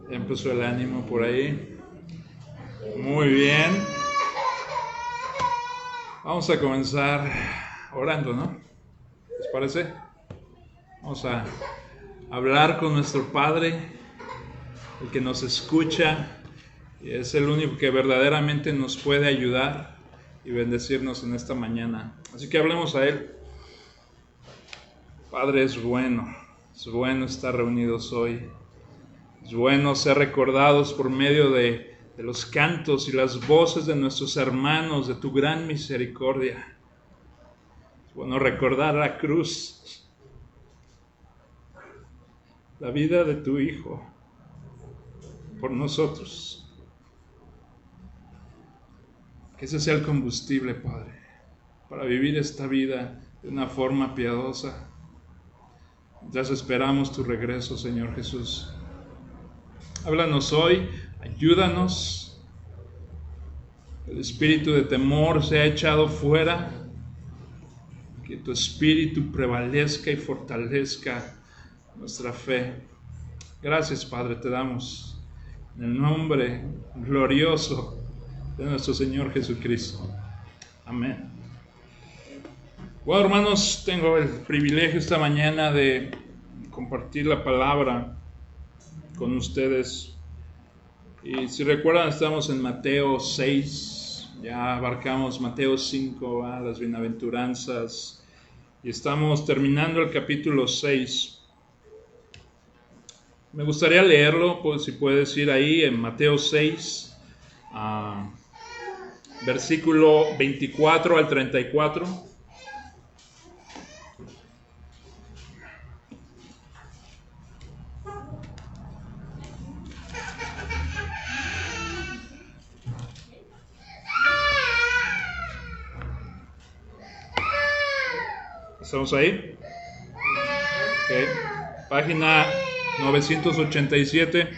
Ya empezó el ánimo por ahí. Muy bien. Vamos a comenzar orando, ¿no? ¿Les parece? Vamos a hablar con nuestro Padre, el que nos escucha y es el único que verdaderamente nos puede ayudar y bendecirnos en esta mañana. Así que hablemos a Él. Padre, es bueno estar reunidos hoy. Es bueno ser recordados por medio de los cantos y las voces de nuestros hermanos, de tu gran misericordia. Es bueno recordar la cruz, la vida de tu Hijo por nosotros. Que ese sea el combustible, Padre, para vivir esta vida de una forma piadosa. Ya esperamos tu regreso, Señor Jesús. Háblanos hoy, ayúdanos. El espíritu de temor sea echado fuera. Que tu espíritu prevalezca y fortalezca nuestra fe. Gracias, Padre, te damos en el nombre glorioso de nuestro Señor Jesucristo. Amén. Bueno, hermanos, tengo el privilegio esta mañana de compartir la palabra con ustedes. Y si recuerdan, estamos en Mateo 6, ya abarcamos Mateo 5, las bienaventuranzas, y estamos terminando el capítulo 6. Me gustaría leerlo, pues, si puedes ir ahí en Mateo 6, versículo 24 al 34. ¿Estamos ahí? Okay. Página 987.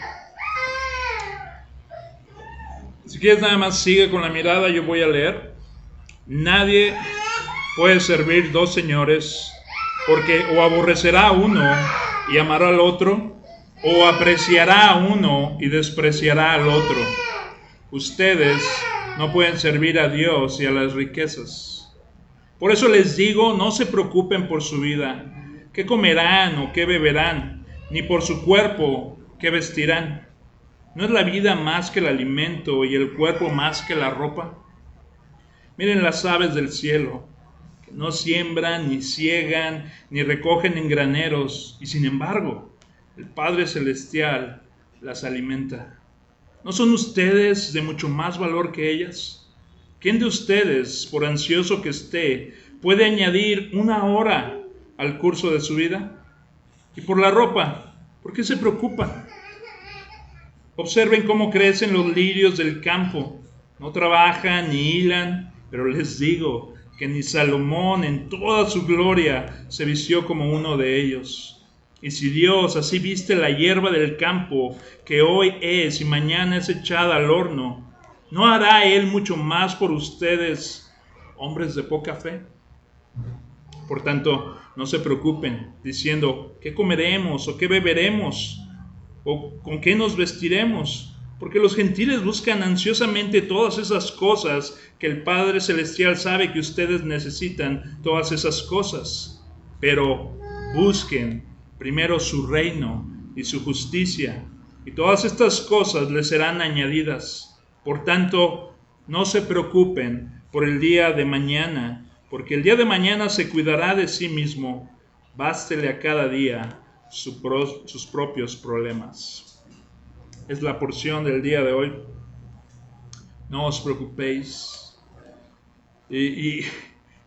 Si quieres nada más sigue con la mirada, yo voy a leer. Nadie puede servir dos señores, porque o aborrecerá a uno y amará al otro, o apreciará a uno y despreciará al otro. Ustedes no pueden servir a Dios y a las riquezas. Por eso les digo, no se preocupen por su vida, qué comerán o qué beberán, ni por su cuerpo, qué vestirán. ¿No es la vida más que el alimento y el cuerpo más que la ropa? Miren las aves del cielo, que no siembran, ni ciegan, ni recogen en graneros, y sin embargo, el Padre Celestial las alimenta. ¿No son ustedes de mucho más valor que ellas? ¿Quién de ustedes, por ansioso que esté, puede añadir una hora al curso de su vida? Y por la ropa, ¿por qué se preocupan? Observen cómo crecen los lirios del campo. No trabajan ni hilan, pero les digo que ni Salomón en toda su gloria se vistió como uno de ellos. Y si Dios así viste la hierba del campo, que hoy es y mañana es echada al horno, ¿no hará Él mucho más por ustedes, hombres de poca fe? Por tanto, no se preocupen, diciendo, ¿qué comeremos o qué beberemos? ¿O con qué nos vestiremos? Porque los gentiles buscan ansiosamente todas esas cosas que el Padre Celestial sabe que ustedes necesitan, todas esas cosas. Pero busquen primero su reino y su justicia, y todas estas cosas les serán añadidas. Por tanto, no se preocupen por el día de mañana, porque el día de mañana se cuidará de sí mismo. Bástele a cada día sus propios problemas. Es la porción del día de hoy. No os preocupéis. Y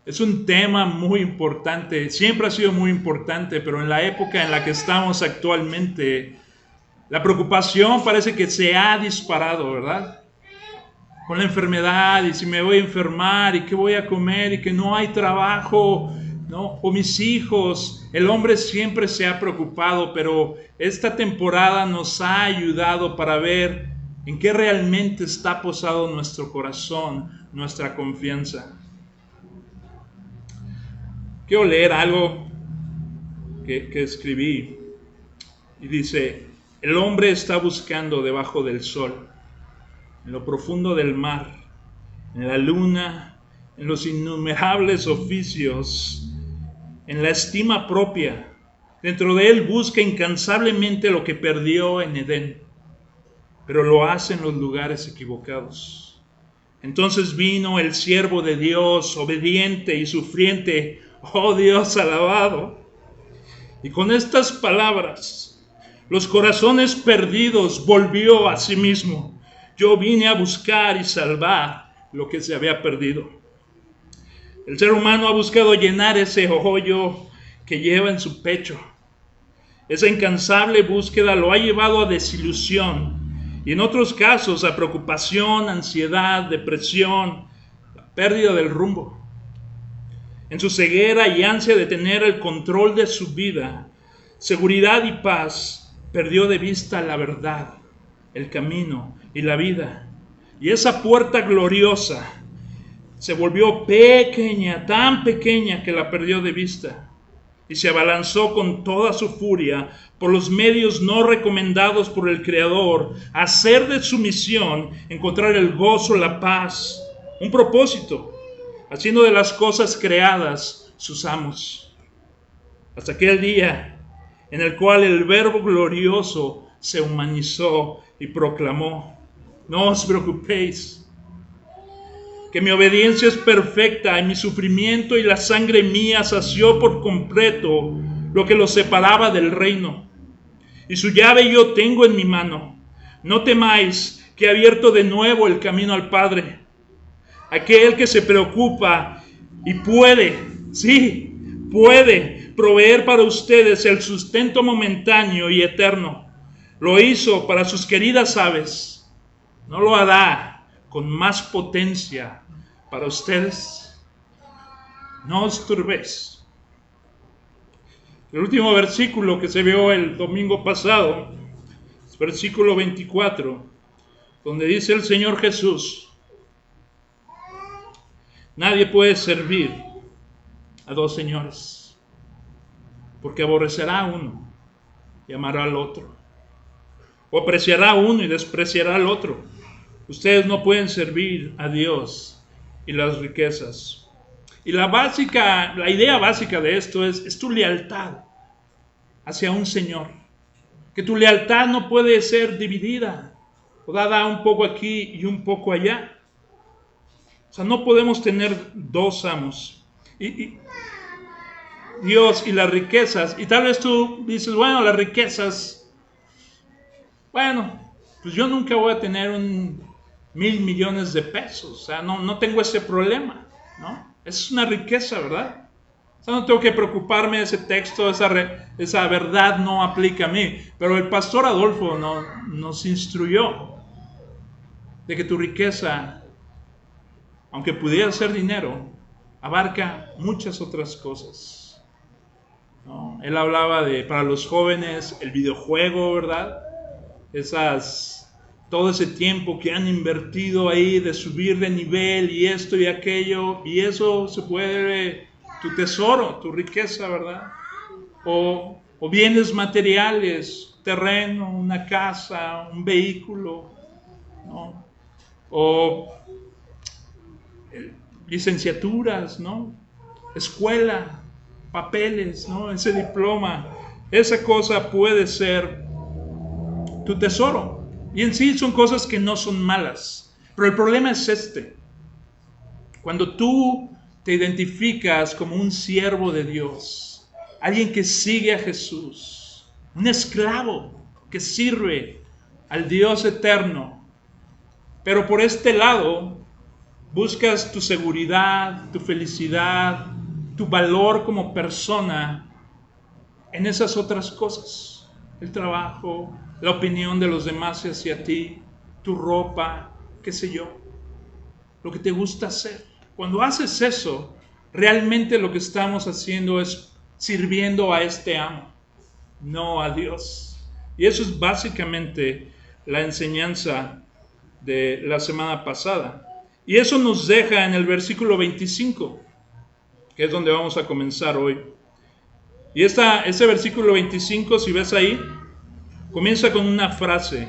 es un tema muy importante. Siempre ha sido muy importante, pero en la época en la que estamos actualmente, la preocupación parece que se ha disparado, ¿verdad? Con la enfermedad, y si me voy a enfermar, y qué voy a comer, y que no hay trabajo, ¿no? O mis hijos. El hombre siempre se ha preocupado, pero esta temporada nos ha ayudado para ver en qué realmente está posado nuestro corazón, nuestra confianza. Quiero leer algo que escribí, y dice: el hombre está buscando debajo del sol, en lo profundo del mar, en la luna, en los innumerables oficios, en la estima propia. Dentro de él busca incansablemente lo que perdió en Edén, pero lo hace en los lugares equivocados. Entonces vino el siervo de Dios, obediente y sufriente, oh Dios alabado, y con estas palabras, los corazones perdidos volvió a sí mismo. Yo vine a buscar y salvar lo que se había perdido. El ser humano ha buscado llenar ese hoyo que lleva en su pecho. Esa incansable búsqueda lo ha llevado a desilusión y en otros casos a preocupación, ansiedad, depresión, la pérdida del rumbo. En su ceguera y ansia de tener el control de su vida, seguridad y paz, perdió de vista la verdad, el camino y la vida. Y esa puerta gloriosa se volvió pequeña, tan pequeña que la perdió de vista. Y se abalanzó con toda su furia por los medios no recomendados por el Creador a hacer de su misión encontrar el gozo, la paz, un propósito, haciendo de las cosas creadas sus amos. Hasta aquel día en el cual el Verbo glorioso se humanizó y proclamó: no os preocupéis, que mi obediencia es perfecta y mi sufrimiento y la sangre mía sació por completo lo que los separaba del reino. Y su llave yo tengo en mi mano. No temáis, que he abierto de nuevo el camino al Padre. Aquel que se preocupa y puede, sí, puede proveer para ustedes el sustento momentáneo y eterno. Lo hizo para sus queridas aves. ¿No lo hará con más potencia para ustedes? No os turbéis. El último versículo que se vio el domingo pasado es versículo 24, donde dice el Señor Jesús: nadie puede servir a dos señores, porque aborrecerá a uno y amará al otro, o apreciará a uno y despreciará al otro. Ustedes no pueden servir a Dios y las riquezas. Y la idea básica de esto es tu lealtad hacia un Señor. Que tu lealtad no puede ser dividida o dada un poco aquí y un poco allá. O sea, no podemos tener dos amos. Y Dios y las riquezas. Y tal vez tú dices, bueno, las riquezas, bueno, pues yo nunca voy a tener 1,000 millones de pesos. O sea, no tengo ese problema, ¿no? Es una riqueza, ¿verdad? O sea, no tengo que preocuparme de ese texto, esa verdad no aplica a mí. Pero el pastor Adolfo nos instruyó de que tu riqueza, aunque pudiera ser dinero, abarca muchas otras cosas, ¿no? Él hablaba para los jóvenes, el videojuego, ¿verdad? Todo ese tiempo que han invertido ahí de subir de nivel y esto y aquello, y eso se puede tu tesoro, tu riqueza, ¿verdad? O bienes materiales, terreno, una casa, un vehículo, ¿no? O licenciaturas, ¿no? Escuela, papeles, ¿no? Ese diploma, esa cosa puede ser tu tesoro. Y en sí son cosas que no son malas. Pero el problema es este. Cuando tú te identificas como un siervo de Dios, alguien que sigue a Jesús, un esclavo que sirve al Dios eterno, pero por este lado buscas tu seguridad, tu felicidad, tu valor como persona en esas otras cosas. El trabajo, la opinión de los demás hacia ti, tu ropa, qué sé yo, lo que te gusta hacer. Cuando haces eso, realmente lo que estamos haciendo es sirviendo a este amo, no a Dios. Y eso es básicamente la enseñanza de la semana pasada. Y eso nos deja en el versículo 25, que es donde vamos a comenzar hoy. Y ese versículo 25, si ves ahí, comienza con una frase.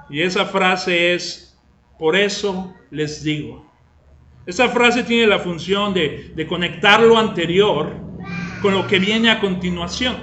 Y esa frase es: por eso les digo. Esa frase tiene la función de conectar lo anterior con lo que viene a continuación.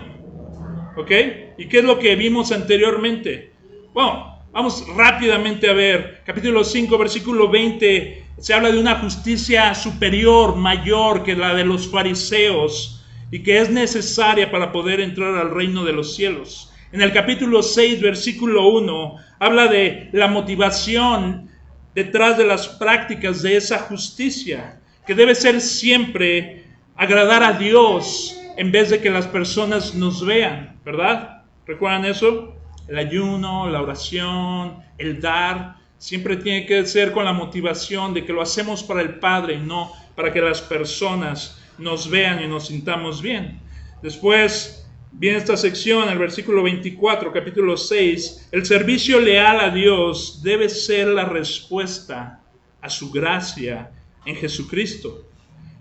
¿Ok? ¿Y qué es lo que vimos anteriormente? Bueno, vamos rápidamente a ver. Capítulo 5, versículo 20. Se habla de una justicia superior, mayor que la de los fariseos, y que es necesaria para poder entrar al reino de los cielos. En el capítulo 6, versículo 1, habla de la motivación detrás de las prácticas de esa justicia, que debe ser siempre agradar a Dios en vez de que las personas nos vean, ¿verdad? ¿Recuerdan eso? El ayuno, la oración, el dar, siempre tiene que ser con la motivación de que lo hacemos para el Padre y no para que las personas nos vean y nos sintamos bien. Después viene esta sección, el versículo 24, capítulo 6. El servicio leal a Dios debe ser la respuesta a su gracia en Jesucristo,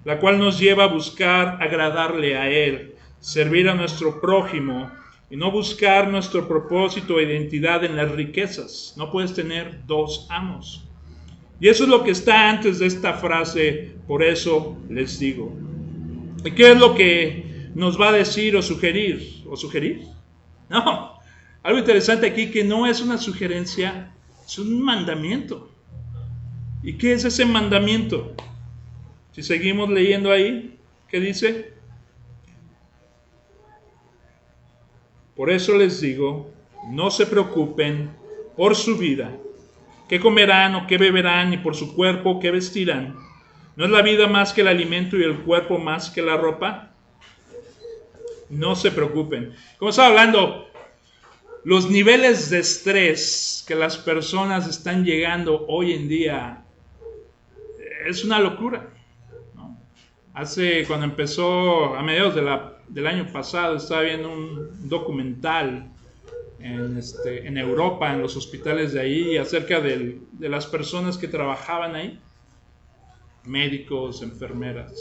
la cual nos lleva a buscar agradarle a Él, servir a nuestro prójimo y no buscar nuestro propósito e identidad en las riquezas. No puedes tener dos amos. Y eso es lo que está antes de esta frase, por eso les digo. ¿Y qué es lo que nos va a decir o sugerir? ¿O sugerir? No, algo interesante aquí que no es una sugerencia, es un mandamiento. ¿Y qué es ese mandamiento? Si seguimos leyendo ahí, ¿qué dice? Por eso les digo, no se preocupen por su vida, qué comerán o qué beberán, y por su cuerpo, qué vestirán. ¿No es la vida más que el alimento y el cuerpo más que la ropa? No se preocupen. Como estaba hablando, los niveles de estrés que las personas están llegando hoy en día es una locura. Cuando empezó, a mediados del año pasado, estaba viendo un documental en Europa, en los hospitales de ahí, acerca de las personas que trabajaban ahí, médicos, enfermeras.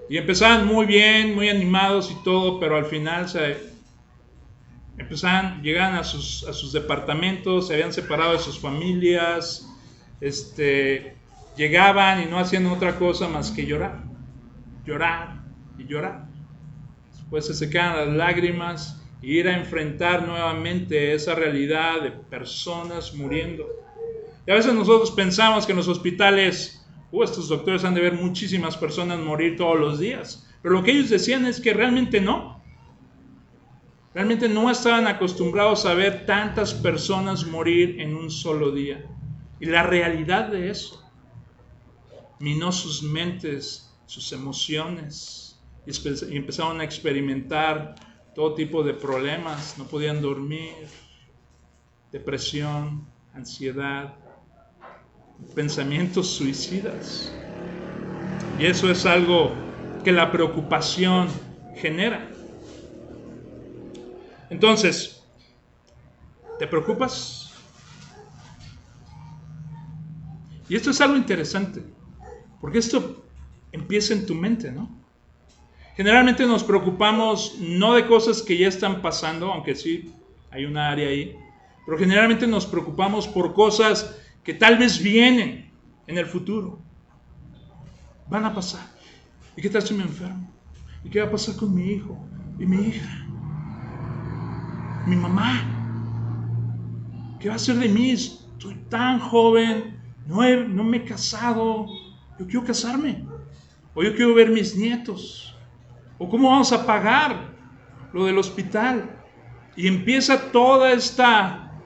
Y empezaban muy bien, muy animados y todo, pero al final llegaban a sus departamentos, se habían separado de sus familias, llegaban y no hacían otra cosa más que llorar y llorar. Después se secaban las lágrimas y ir a enfrentar nuevamente esa realidad de personas muriendo. Y a veces nosotros pensamos que en los hospitales, estos doctores han de ver muchísimas personas morir todos los días. Pero lo que ellos decían es que realmente no. Realmente no estaban acostumbrados a ver tantas personas morir en un solo día. Y la realidad de eso minó sus mentes, sus emociones, y empezaron a experimentar todo tipo de problemas. No podían dormir, depresión, ansiedad, pensamientos suicidas. Y eso es algo que la preocupación genera. Entonces, ¿te preocupas? Y esto es algo interesante, porque esto empieza en tu mente, ¿no? Generalmente nos preocupamos no de cosas que ya están pasando, aunque sí hay una área ahí, pero generalmente nos preocupamos por cosas que tal vez vienen en el futuro. Van a pasar. ¿Y qué tal si me enfermo? ¿Y qué va a pasar con mi hijo y mi hija? Mi mamá. ¿Qué va a ser de mí? Estoy tan joven, no me he casado. Yo quiero casarme. O yo quiero ver mis nietos. O cómo vamos a pagar lo del hospital. Y empieza toda esta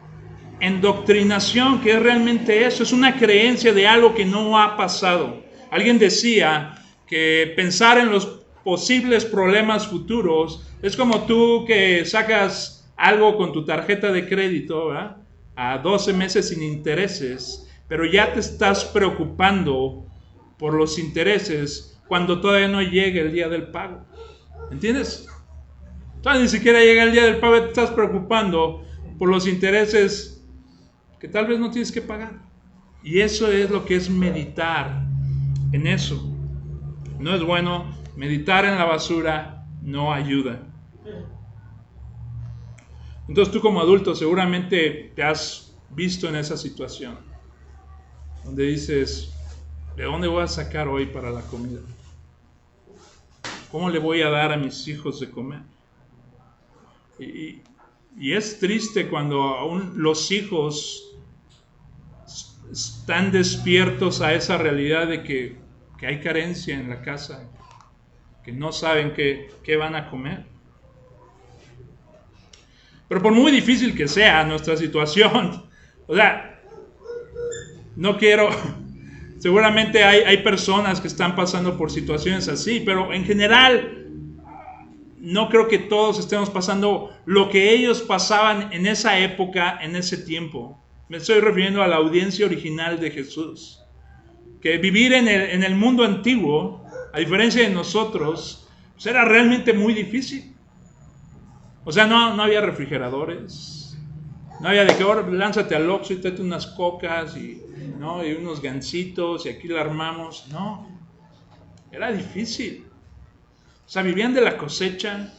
endoctrinación, que es realmente eso, es una creencia de algo que no ha pasado. Alguien decía que pensar en los posibles problemas futuros es como tú que sacas algo con tu tarjeta de crédito, ¿verdad?, a 12 meses sin intereses, pero ya te estás preocupando por los intereses cuando todavía no llega el día del pago. ¿Entiendes? Todavía ni siquiera llega el día del pago y te estás preocupando por los intereses que tal vez no tienes que pagar. Y eso es lo que es meditar en eso. No es bueno. Meditar en la basura no ayuda. Entonces tú como adulto seguramente te has visto en esa situación, donde dices, ¿de dónde voy a sacar hoy para la comida? ¿Cómo le voy a dar a mis hijos de comer? Y es triste cuando aún los hijos están despiertos a esa realidad de que hay carencia en la casa, que no saben qué van a comer. Pero por muy difícil que sea nuestra situación, o sea, no quiero... Seguramente hay personas que están pasando por situaciones así, pero en general no creo que todos estemos pasando lo que ellos pasaban en esa época, en ese tiempo. Me estoy refiriendo a la audiencia original de Jesús. Que vivir en el mundo antiguo, a diferencia de nosotros, pues era realmente muy difícil. O sea, no había refrigeradores, no había de que ahora lánzate al Oxxo y tráete unas cocas y unos gancitos y aquí la armamos. No, era difícil. O sea, vivían de la cosecha,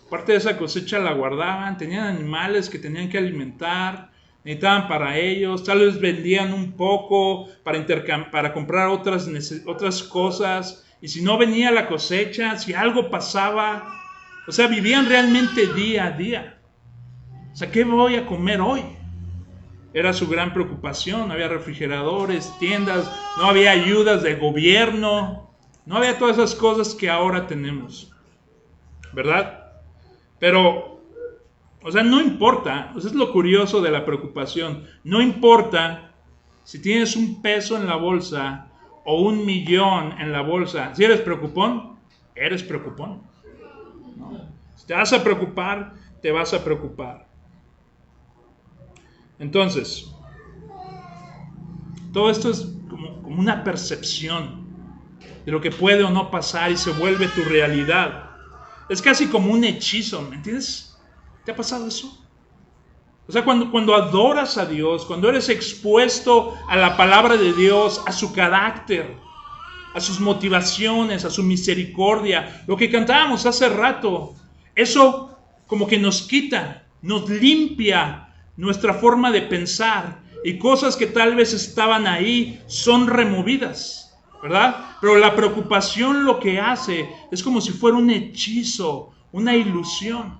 parte de esa cosecha la guardaban, tenían animales que tenían que alimentar, necesitaban para ellos, tal vez vendían un poco para comprar otras cosas, y si no venía la cosecha, si algo pasaba, o sea, vivían realmente día a día. O sea, ¿qué voy a comer hoy? Era su gran preocupación. No había refrigeradores, tiendas, no había ayudas del gobierno, no había todas esas cosas que ahora tenemos, ¿verdad? Pero, o sea, no importa, eso es lo curioso de la preocupación, no importa si tienes un peso en la bolsa o 1,000,000 en la bolsa. Si eres preocupón, eres preocupón, ¿no? Si te vas a preocupar, te vas a preocupar. Entonces, todo esto es como una percepción de lo que puede o no pasar y se vuelve tu realidad. Es casi como un hechizo, ¿me entiendes? ¿Te ha pasado eso? O sea, cuando adoras a Dios, cuando eres expuesto a la palabra de Dios, a su carácter, a sus motivaciones, a su misericordia, lo que cantábamos hace rato, eso como que nos quita, nos limpia nuestra forma de pensar, y cosas que tal vez estaban ahí son removidas, ¿verdad? Pero la preocupación lo que hace es como si fuera un hechizo, una ilusión,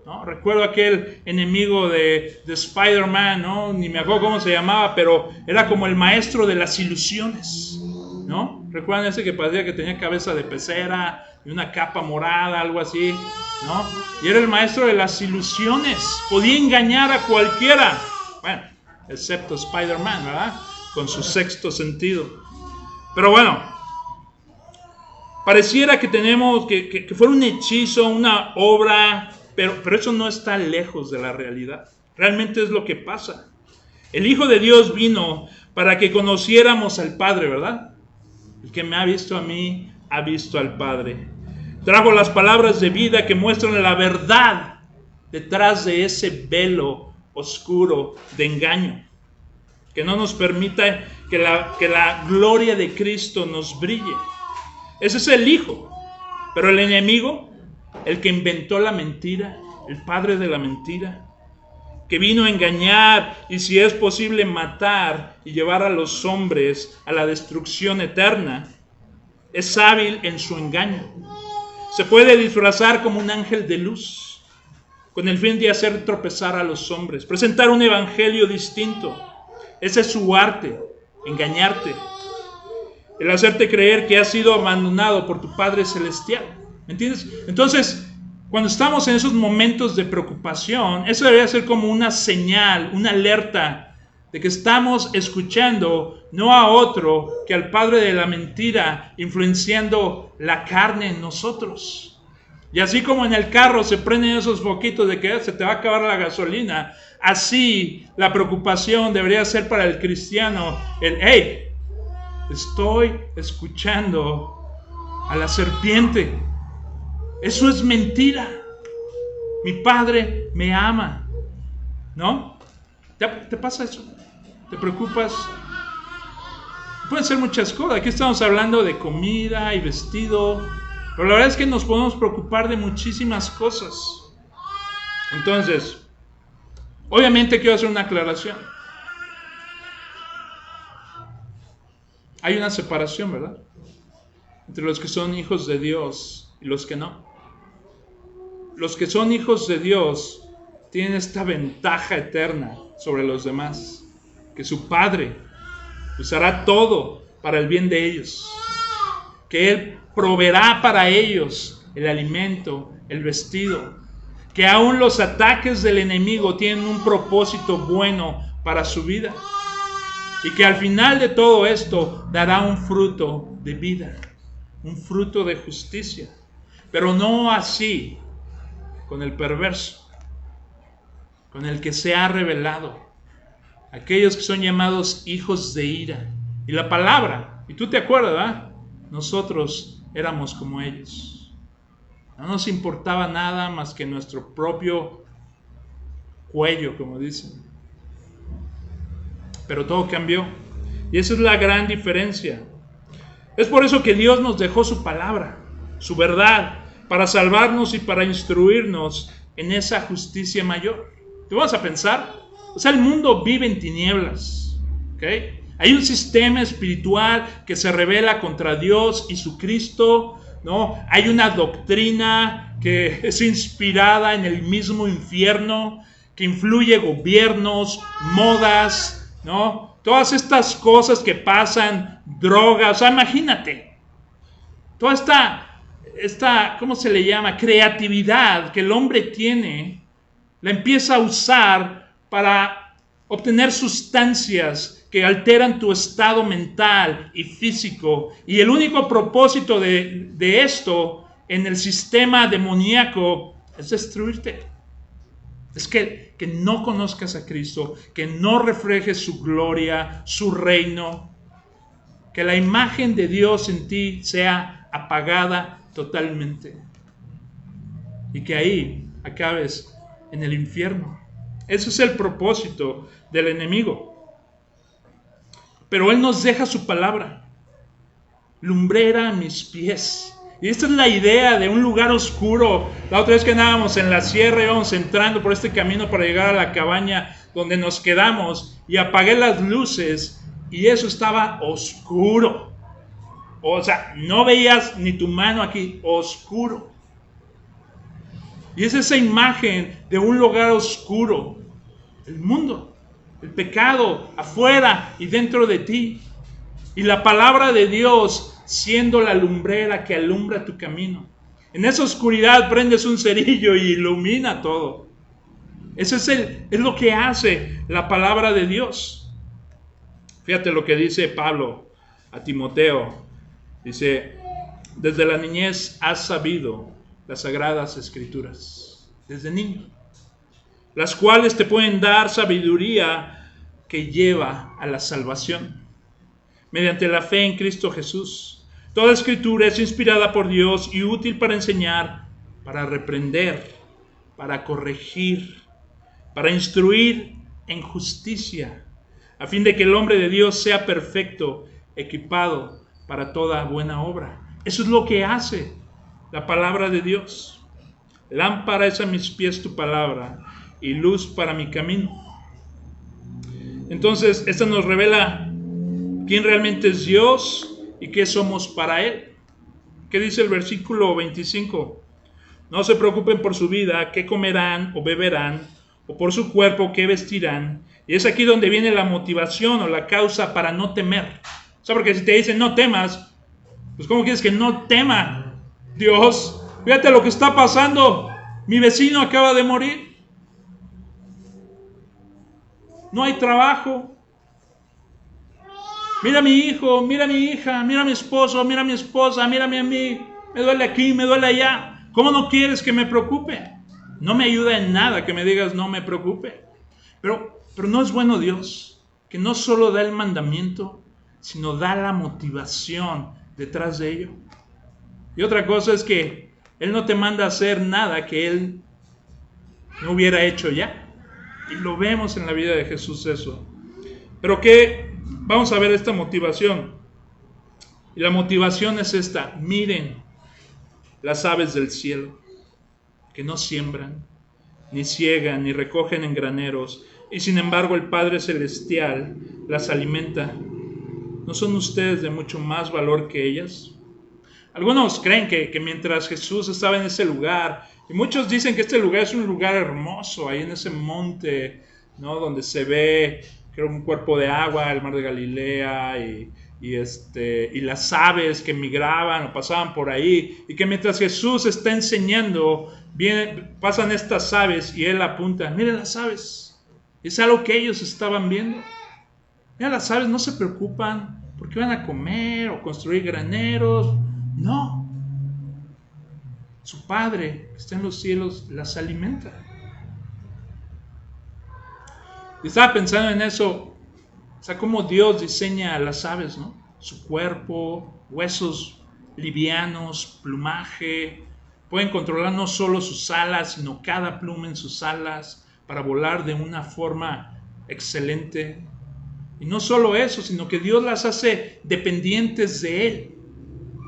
¿no? Recuerdo aquel enemigo de Spider-Man, ¿no? Ni me acuerdo cómo se llamaba, pero era como el maestro de las ilusiones, ¿no? ¿Recuerdan ese que parecía que tenía cabeza de pecera y una capa morada, algo así, ¿no? Y era el maestro de las ilusiones, podía engañar a cualquiera, bueno, excepto Spider-Man, ¿verdad? Con su sexto sentido. Pero bueno, pareciera que tenemos que fuera un hechizo, una obra, pero eso no está lejos de la realidad. Realmente es lo que pasa. El Hijo de Dios vino para que conociéramos al Padre, ¿verdad? El que me ha visto a mí, ha visto al Padre. Trajo las palabras de vida que muestran la verdad detrás de ese velo oscuro de engaño, que no nos permita que la gloria de Cristo nos brille. Ese es el Hijo. Pero el enemigo, el que inventó la mentira, el padre de la mentira, que vino a engañar y, si es posible, matar y llevar a los hombres a la destrucción eterna, es hábil en su engaño. Se puede disfrazar como un ángel de luz, con el fin de hacer tropezar a los hombres, presentar un evangelio distinto. Ese es su arte, engañarte, el hacerte creer que has sido abandonado por tu Padre Celestial. ¿Me entiendes? Entonces, cuando estamos en esos momentos de preocupación, eso debería ser como una señal, una alerta de que estamos escuchando no a otro que al padre de la mentira, influenciando la carne en nosotros. Y así como en el carro se prenden esos foquitos de que se te va a acabar la gasolina, así la preocupación debería ser para el cristiano hey, estoy escuchando a la serpiente. Eso es mentira. Mi Padre me ama, ¿no? ¿Te pasa eso? ¿Te preocupas? Pueden ser muchas cosas. Aquí estamos hablando de comida y vestido, pero la verdad es que nos podemos preocupar de muchísimas cosas. Entonces, Obviamente quiero hacer una aclaración. Hay una separación, ¿verdad? Entre los que son hijos de Dios y los que no. Los que son hijos de Dios tienen esta ventaja eterna sobre los demás, que su Padre usará todo para el bien de ellos, que Él proveerá para ellos el alimento, el vestido, que aún los ataques del enemigo tienen un propósito bueno para su vida, y que al final de todo esto dará un fruto de vida, un fruto de justicia, pero no así con el perverso, con el que se ha rebelado, aquellos que son llamados hijos de ira. Y la palabra, y tú te acuerdas, ¿verdad? Nosotros éramos como ellos. No nos importaba nada más que nuestro propio cuello, como dicen. Pero todo cambió. Y esa es la gran diferencia. Es por eso que Dios nos dejó su palabra, su verdad, para salvarnos y para instruirnos en esa justicia mayor. ¿Te vas a pensar? O sea, el mundo vive en tinieblas. ¿Okay? Hay un sistema espiritual que se revela contra Dios y su Cristo, ¿no? Hay una doctrina que es inspirada en el mismo infierno, que influye gobiernos, modas, ¿no? Todas estas cosas que pasan, drogas, o sea, imagínate, toda esta, ¿cómo se le llama? Creatividad que el hombre tiene, la empieza a usar para obtener sustancias que alteran tu estado mental y físico. Y el único propósito de esto en el sistema demoníaco es destruirte. Es que no conozcas a Cristo, que no reflejes su gloria, su reino, que la imagen de Dios en ti sea apagada totalmente y que ahí acabes en el infierno. Ese es el propósito del enemigo. Pero Él nos deja su palabra, lumbrera a mis pies. Y esta es la idea de un lugar oscuro. La otra vez que andábamos en la sierra, íbamos entrando por este camino para llegar a la cabaña donde nos quedamos, y apagué las luces y eso estaba oscuro. O sea, no veías ni tu mano aquí, oscuro. Y es esa imagen de un lugar oscuro, el mundo, el pecado afuera y dentro de ti. Y la palabra de Dios siendo la lumbrera que alumbra tu camino. En esa oscuridad prendes un cerillo y ilumina todo. Eso es lo que hace la palabra de Dios. Fíjate lo que dice Pablo a Timoteo. Dice, desde la niñez has sabido las sagradas escrituras, desde niño, las cuales te pueden dar sabiduría que lleva a la salvación mediante la fe en Cristo Jesús. Toda escritura es inspirada por Dios y útil para enseñar, para reprender, para corregir, para instruir en justicia, a fin de que el hombre de Dios sea perfecto, equipado para toda buena obra. Eso es lo que hace la palabra de Dios. Lámpara es a mis pies tu palabra y luz para mi camino. Entonces, esta nos revela quién realmente es Dios y qué somos para Él. ¿Qué dice el versículo 25? No se preocupen por su vida, qué comerán o beberán, o por su cuerpo, qué vestirán. Y es aquí donde viene la motivación o la causa para no temer. O sea, porque si te dicen no temas, pues ¿cómo quieres que no tema Dios? Fíjate lo que está pasando. Mi vecino acaba de morir. No hay trabajo. Mira a mi hijo, mira a mi hija, mira a mi esposo, mira a mi esposa, mírame a mí. Me duele aquí, me duele allá. ¿Cómo no quieres que me preocupe? No me ayuda en nada que me digas no me preocupe. Pero no es bueno Dios, que no solo da el mandamiento, sino da la motivación detrás de ello. Y otra cosa es que Él no te manda a hacer nada que Él no hubiera hecho ya. Y lo vemos en la vida de Jesús eso. Pero que vamos a ver esta motivación. Y la motivación es esta. Miren las aves del cielo, que no siembran, ni ciegan, ni recogen en graneros, y sin embargo el Padre Celestial las alimenta. ¿No son ustedes de mucho más valor que ellas? Algunos creen que mientras Jesús estaba en ese lugar, y muchos dicen que este lugar es un lugar hermoso, ahí en ese monte, ¿no? Donde se ve, creo, un cuerpo de agua, el mar de Galilea, y las aves que migraban o pasaban por ahí, y que mientras Jesús está enseñando, pasan estas aves y él apunta, miren las aves, es algo que ellos estaban viendo. Mira, las aves no se preocupan porque van a comer o construir graneros, no. Su Padre que está en los cielos las alimenta. Y estaba pensando en eso, o sea, cómo Dios diseña a las aves, ¿no? Su cuerpo, huesos livianos, plumaje. Pueden controlar no solo sus alas, sino cada pluma en sus alas para volar de una forma excelente. Y no solo eso, sino que Dios las hace dependientes de Él.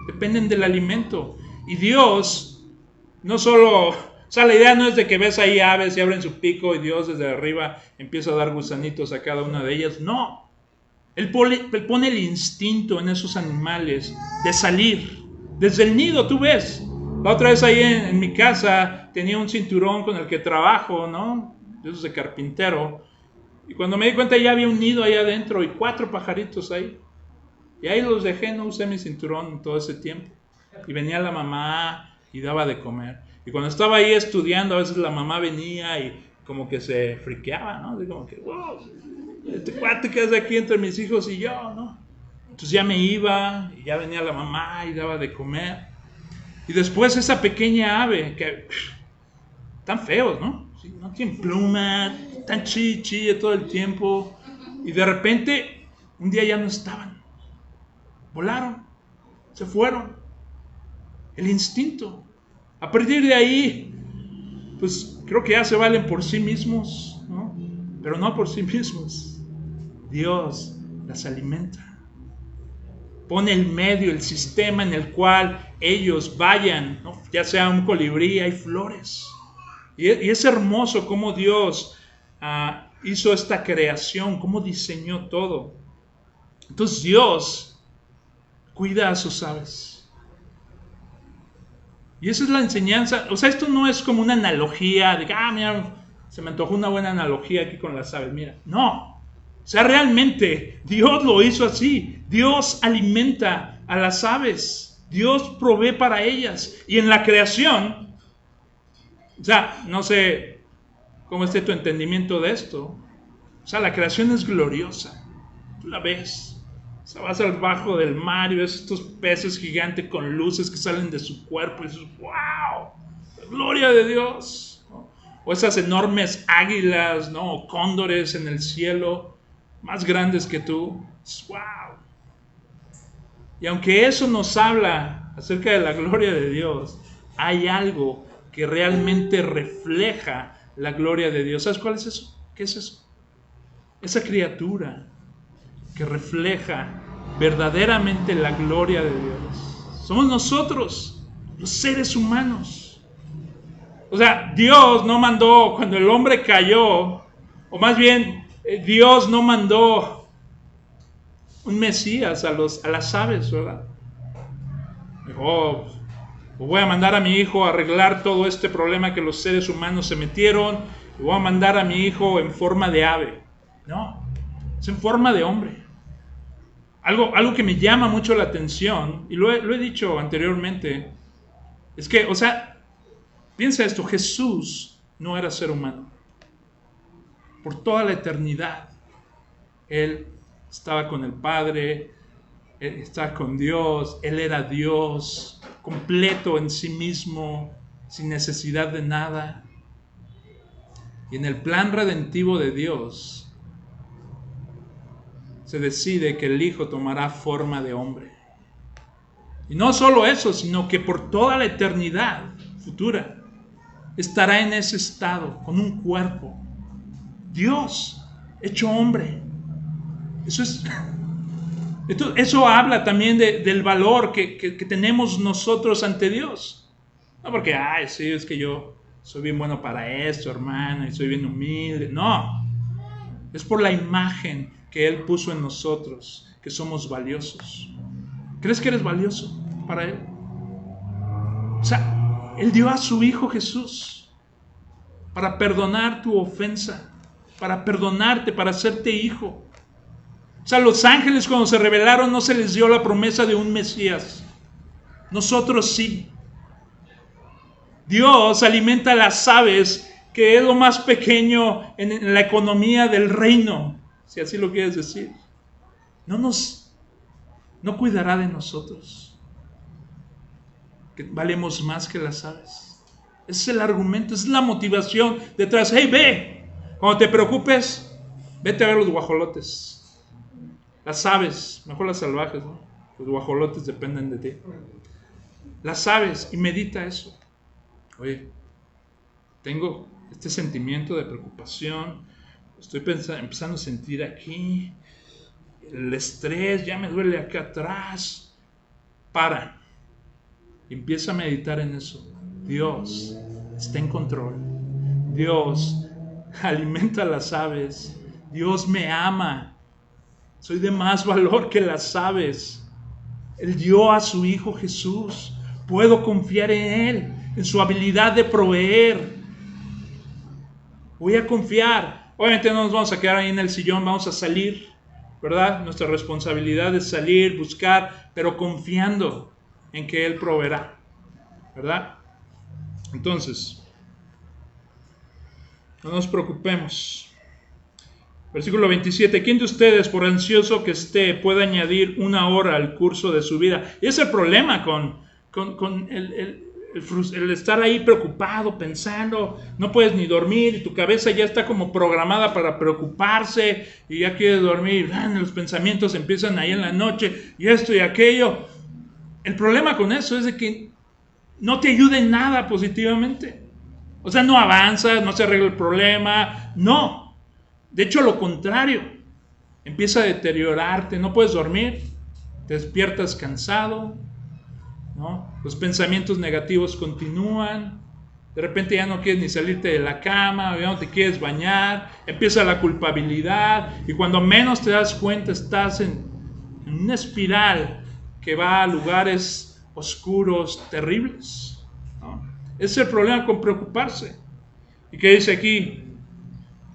Dependen del alimento. Y Dios no solo... O sea, la idea no es de que ves ahí aves y abren su pico y Dios desde arriba empieza a dar gusanitos a cada una de ellas. No. Él pone el instinto en esos animales de salir. Desde el nido, tú ves. La otra vez ahí en mi casa tenía un cinturón con el que trabajo, ¿no? De esos de carpintero. Y cuando me di cuenta ya había un nido ahí adentro y 4 pajaritos ahí. Y ahí los dejé, no usé mi cinturón todo ese tiempo. Y venía la mamá y daba de comer. Y cuando estaba ahí estudiando, a veces la mamá venía y como que se friqueaba, ¿no? Así como que, wow, este cuate que hace aquí entre mis hijos y yo, ¿no? Entonces ya me iba y ya venía la mamá y daba de comer. Y después esa pequeña ave, que tan feos, ¿no? No tienen pluma, tan chille todo el tiempo. Y de repente, un día ya no estaban. Volaron, se fueron. El instinto. A partir de ahí, pues creo que ya se valen por sí mismos, ¿no? Pero no por sí mismos. Dios las alimenta. Pone el medio, el sistema en el cual ellos vayan, ¿no? Ya sea un colibrí, hay flores. Y es hermoso cómo Dios hizo esta creación, cómo diseñó todo. Entonces Dios cuida a sus aves. Y esa es la enseñanza. O sea, esto no es como una analogía de que, mira, se me antojó una buena analogía aquí con las aves. Mira, no. O sea, realmente Dios lo hizo así. Dios alimenta a las aves. Dios provee para ellas. Y en la creación, o sea, no sé cómo esté tu entendimiento de esto. O sea, la creación es gloriosa. Tú la ves. O sea, vas al bajo del mar y ves estos peces gigantes con luces que salen de su cuerpo y dices, ¡wow! ¡La gloria de Dios! ¿No? O esas enormes águilas, ¿no? O cóndores en el cielo, más grandes que tú. ¡Wow! Y aunque eso nos habla acerca de la gloria de Dios, hay algo que realmente refleja la gloria de Dios. ¿Sabes cuál es eso? ¿Qué es eso? Esa criatura que refleja verdaderamente la gloria de Dios. Somos nosotros, los seres humanos. O sea, Dios no mandó, cuando el hombre cayó, o más bien, Dios no mandó un Mesías a las aves, ¿verdad? Dijo, voy a mandar a mi hijo a arreglar todo este problema que los seres humanos se metieron, y voy a mandar a mi hijo en forma de ave. No, es en forma de hombre. Algo que me llama mucho la atención, y lo he dicho anteriormente, es que, o sea, piensa esto, Jesús no era ser humano. Por toda la eternidad, Él estaba con el Padre, Él estaba con Dios, Él era Dios, completo en sí mismo, sin necesidad de nada. Y en el plan redentivo de Dios, se decide que el Hijo tomará forma de hombre. Y no solo eso, sino que por toda la eternidad futura estará en ese estado, con un cuerpo. Dios, hecho hombre. Eso habla también del valor que tenemos nosotros ante Dios. No porque, sí, es que yo soy bien bueno para esto, hermano, y soy bien humilde. No, es por la imagen que Él puso en nosotros, que somos valiosos. ¿Crees que eres valioso para Él? O sea, Él dio a su Hijo Jesús para perdonar tu ofensa, para perdonarte, para hacerte hijo. O sea, los ángeles cuando se rebelaron no se les dio la promesa de un Mesías. Nosotros sí. Dios alimenta a las aves, que es lo más pequeño en la economía del reino, si así lo quieres decir. No cuidará de nosotros, que valemos más que las aves. Ese es el argumento, esa es la motivación detrás. Hey, ve, cuando te preocupes, vete a ver los guajolotes. Las aves, mejor las salvajes, ¿no? Los guajolotes dependen de ti. Las aves, y medita eso. Oye, tengo este sentimiento de preocupación, estoy empezando a sentir aquí, el estrés, ya me duele acá atrás. Para, empieza a meditar en eso. Dios está en control. Dios alimenta a las aves. Dios me ama. Soy de más valor que las aves. Él dio a su Hijo Jesús. Puedo confiar en Él, en su habilidad de proveer. Voy a confiar. Obviamente no nos vamos a quedar ahí en el sillón, vamos a salir, ¿verdad? Nuestra responsabilidad es salir, buscar, pero confiando en que Él proveerá, ¿verdad? Entonces, no nos preocupemos. Versículo 27. ¿Quién de ustedes, por ansioso que esté, puede añadir una hora al curso de su vida? Y ese es el problema con el estar ahí preocupado, pensando. No puedes ni dormir y tu cabeza ya está como programada para preocuparse y ya quieres dormir. Los pensamientos empiezan ahí en la noche y esto y aquello. El problema con eso es de que no te ayuda en nada positivamente. O sea, no avanzas, no se arregla el problema, no. De hecho, lo contrario, empieza a deteriorarte, no puedes dormir, te despiertas cansado, ¿no? Los pensamientos negativos continúan, de repente ya no quieres ni salirte de la cama, ya no te quieres bañar, empieza la culpabilidad y cuando menos te das cuenta estás en una espiral que va a lugares oscuros, terribles, ¿no? Ese es el problema con preocuparse. ¿Y qué dice aquí?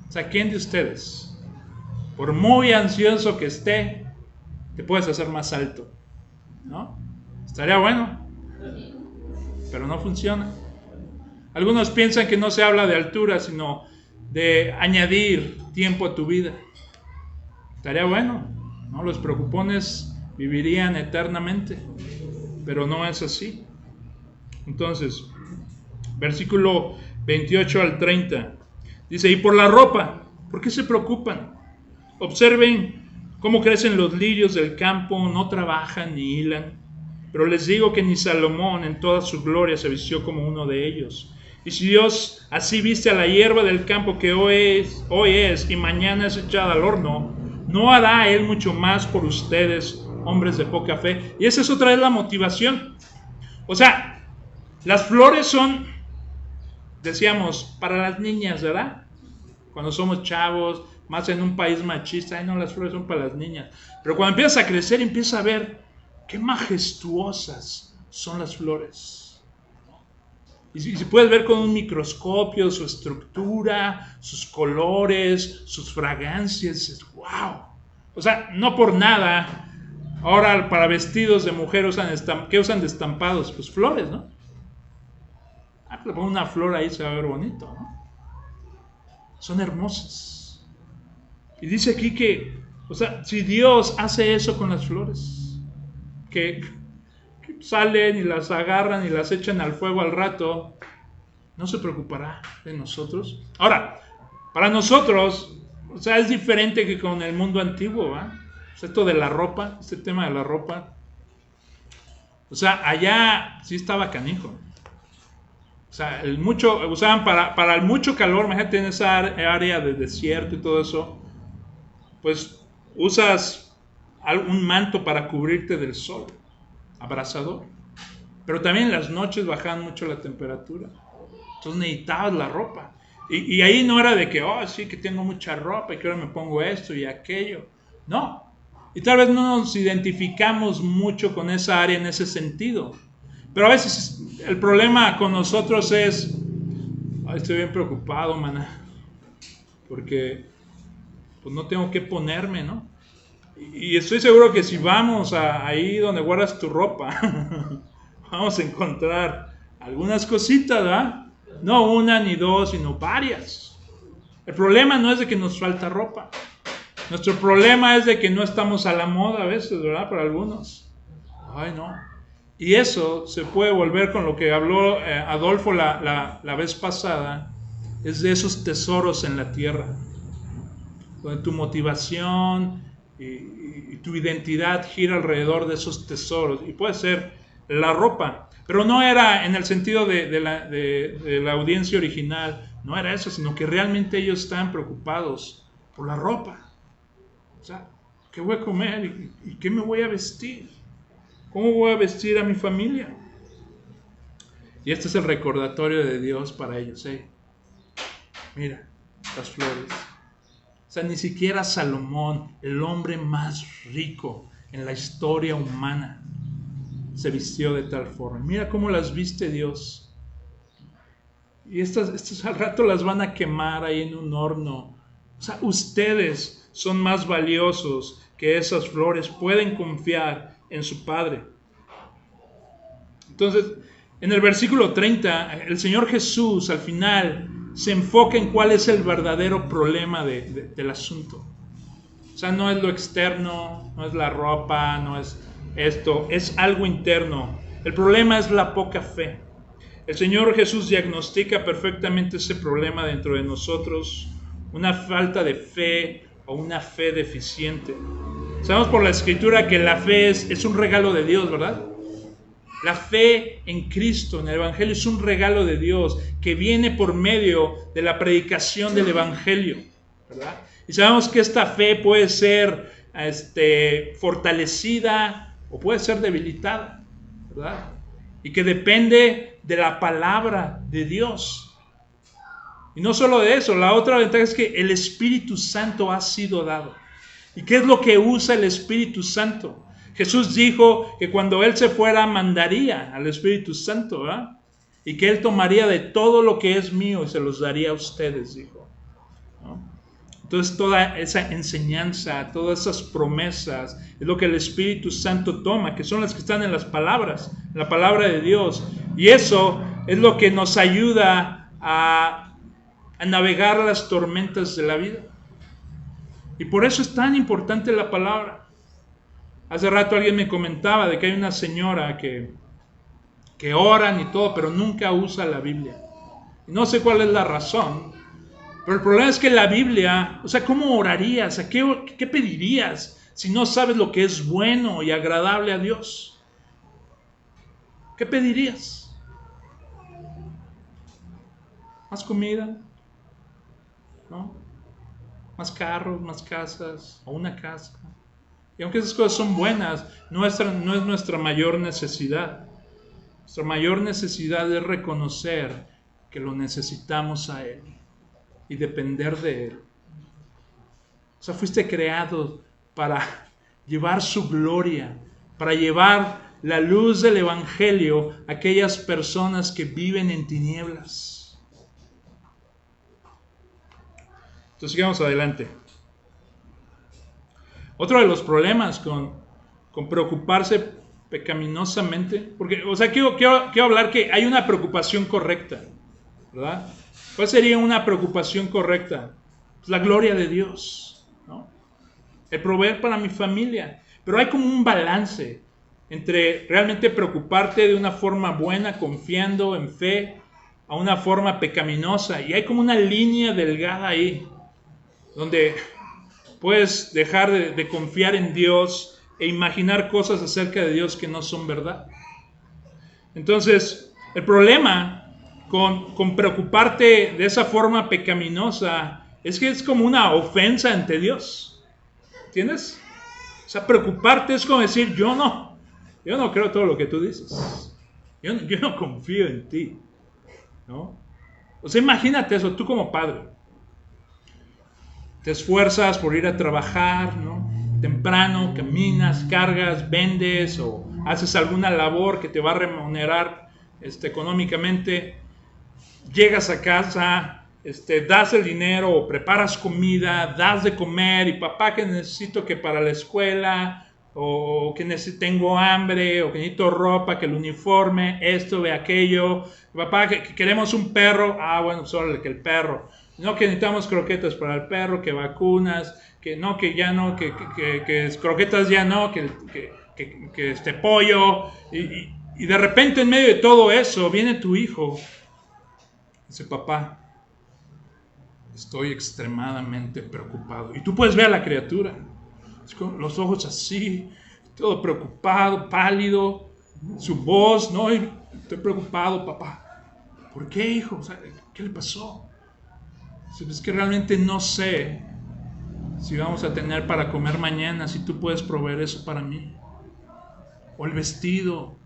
O sea, ¿quién de ustedes, por muy ansioso que esté, te puedes hacer más alto? ¿No? Estaría bueno, pero no funciona. Algunos piensan que no se habla de altura, sino de añadir tiempo a tu vida. Estaría bueno, ¿no? Los preocupones vivirían eternamente, pero no es así. Entonces, versículo 28 al 30. Dice, y por la ropa, ¿por qué se preocupan? Observen cómo crecen los lirios del campo, no trabajan ni hilan. Pero les digo que ni Salomón en toda su gloria se vistió como uno de ellos. Y si Dios así viste a la hierba del campo que hoy es y mañana es echada al horno, ¿no hará Él mucho más por ustedes, hombres de poca fe? Y esa es otra vez la motivación. O sea, las flores son, decíamos, para las niñas, ¿verdad? Cuando somos chavos, más en un país machista, ay no, las flores son para las niñas. Pero cuando empiezas a crecer, empiezas a ver qué majestuosas son las flores. Y si puedes ver con un microscopio su estructura, sus colores, sus fragancias, dices, wow. O sea, no por nada, ahora para vestidos de mujer ¿qué usan de estampados? Pues flores, ¿no? Le pongo una flor ahí, se va a ver bonito, ¿no? Son hermosas. Y dice aquí que, o sea, si Dios hace eso con las flores, que salen y las agarran y las echan al fuego al rato, ¿no se preocupará de nosotros? Ahora, para nosotros, o sea, es diferente que con el mundo antiguo, ¿va? O sea, esto de la ropa, este tema de la ropa, o sea, allá sí estaba canijo. O sea, usaban para el mucho calor, imagínate en esa área de desierto y todo eso, pues usas un manto para cubrirte del sol, abrasador. Pero también en las noches bajaban mucho la temperatura. Entonces necesitabas la ropa. Y ahí no era de que, oh, sí, que tengo mucha ropa y que ahora me pongo esto y aquello. No. Y tal vez no nos identificamos mucho con esa área en ese sentido. Pero a veces el problema con nosotros es, ay, estoy bien preocupado, maná, porque pues no tengo que ponerme, ¿no? Y estoy seguro que si vamos ahí donde guardas tu ropa, vamos a encontrar algunas cositas, ¿verdad? No una ni dos, sino varias. El problema no es de que nos falta ropa. Nuestro problema es de que no estamos a la moda a veces, ¿verdad? Para algunos. Ay, no. Y eso se puede volver con lo que habló Adolfo la vez pasada, es de esos tesoros en la tierra, donde tu motivación y tu identidad gira alrededor de esos tesoros. Y puede ser la ropa, pero no era en el sentido de la audiencia original, no era eso, sino que realmente ellos estaban preocupados por la ropa. O sea, ¿qué voy a comer y qué me voy a vestir? ¿Cómo voy a vestir a mi familia? Y este es el recordatorio de Dios para ellos. Mira, las flores. O sea, ni siquiera Salomón, el hombre más rico en la historia humana, se vistió de tal forma. Mira cómo las viste Dios. Y estas al rato las van a quemar ahí en un horno. O sea, ustedes son más valiosos que esas flores. Pueden confiar en su Padre. Entonces, en el versículo 30, el Señor Jesús al final se enfoca en cuál es el verdadero problema del asunto. O sea, no es lo externo, no es la ropa, no es esto, es algo interno. El problema es la poca fe. El Señor Jesús diagnostica perfectamente ese problema dentro de nosotros, una falta de fe o una fe deficiente. Sabemos por la Escritura que la fe es un regalo de Dios, ¿verdad? La fe en Cristo, en el Evangelio, es un regalo de Dios que viene por medio de la predicación del Evangelio, ¿verdad? Y sabemos que esta fe puede ser fortalecida o puede ser debilitada, ¿verdad? Y que depende de la palabra de Dios. Y no solo de eso, la otra ventaja es que el Espíritu Santo ha sido dado. ¿Y qué es lo que usa el Espíritu Santo? Jesús dijo que cuando Él se fuera mandaría al Espíritu Santo, ¿verdad? Y que Él tomaría de todo lo que es mío y se los daría a ustedes, dijo, ¿no? Entonces toda esa enseñanza, todas esas promesas, es lo que el Espíritu Santo toma, que son las que están en las palabras, en la palabra de Dios. Y eso es lo que nos ayuda a navegar las tormentas de la vida. Y por eso es tan importante la palabra. Hace rato alguien me comentaba de que hay una señora que oran y todo, pero nunca usa la Biblia. Y no sé cuál es la razón, pero el problema es que la Biblia, o sea, ¿cómo orarías? ¿Qué pedirías si no sabes lo que es bueno y agradable a Dios? ¿Qué pedirías? ¿Más comida? ¿No? ¿Más carros, más casas? ¿O una casa? Y aunque esas cosas son buenas, no es nuestra mayor necesidad. Nuestra mayor necesidad es reconocer que lo necesitamos a Él y depender de Él. O sea, fuiste creado para llevar su gloria, para llevar la luz del Evangelio a aquellas personas que viven en tinieblas. Entonces, sigamos adelante. Otro de los problemas con preocuparse pecaminosamente, porque, o sea, quiero hablar que hay una preocupación correcta, ¿verdad? ¿Cuál sería una preocupación correcta? Pues la gloria de Dios, ¿no? El proveer para mi familia. Pero hay como un balance entre realmente preocuparte de una forma buena, confiando en fe, a una forma pecaminosa. Y hay como una línea delgada ahí, donde puedes dejar de confiar en Dios e imaginar cosas acerca de Dios que no son verdad. Entonces, el problema con preocuparte de esa forma pecaminosa es que es como una ofensa ante Dios. ¿Entiendes? O sea, preocuparte es como decir, yo no creo todo lo que tú dices. Yo no confío en ti, ¿no? O sea, imagínate eso, tú como padre. Te esfuerzas por ir a trabajar, ¿no? Temprano, caminas, cargas, vendes o haces alguna labor que te va a remunerar económicamente. Llegas a casa, das el dinero o preparas comida, das de comer y papá que necesito que para la escuela o que tengo hambre o que necesito ropa, que el uniforme, esto ve aquello. Papá que queremos un perro, bueno, solo que el perro. No, que necesitamos croquetas para el perro, que vacunas, que no, que ya no, que croquetas ya no, que pollo. Y de repente en medio de todo eso viene tu hijo. Dice, papá, estoy extremadamente preocupado. Y tú puedes ver a la criatura, con los ojos así, todo preocupado, pálido, su voz, no, estoy preocupado, papá. ¿Por qué, hijo? O sea, ¿qué le pasó? Es que realmente no sé si vamos a tener para comer mañana, si tú puedes proveer eso para mí. O el vestido.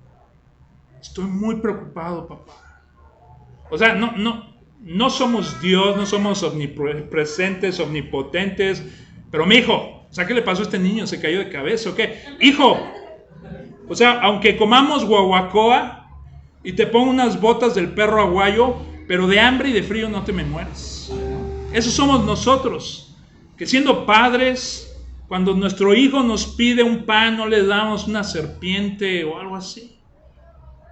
Estoy muy preocupado, papá. O sea, no somos Dios, no somos omnipresentes, omnipotentes. Pero mi hijo, o sea, ¿qué le pasó a este niño? ¿Se cayó de cabeza o qué? Hijo, o sea, aunque comamos guaguacoa y te pongo unas botas del perro aguayo, pero de hambre y de frío no te me mueras. Esos somos nosotros, que siendo padres, cuando nuestro hijo nos pide un pan, no le damos una serpiente o algo así.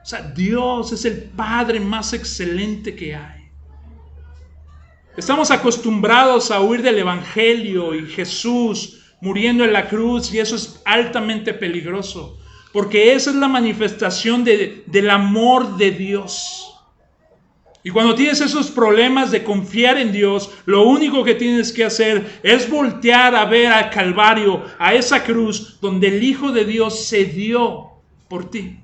O sea, Dios es el Padre más excelente que hay. Estamos acostumbrados a huir del Evangelio y Jesús muriendo en la cruz, y eso es altamente peligroso, porque esa es la manifestación del amor de Dios. Y cuando tienes esos problemas de confiar en Dios, lo único que tienes que hacer es voltear a ver al Calvario, a esa cruz donde el Hijo de Dios se dio por ti.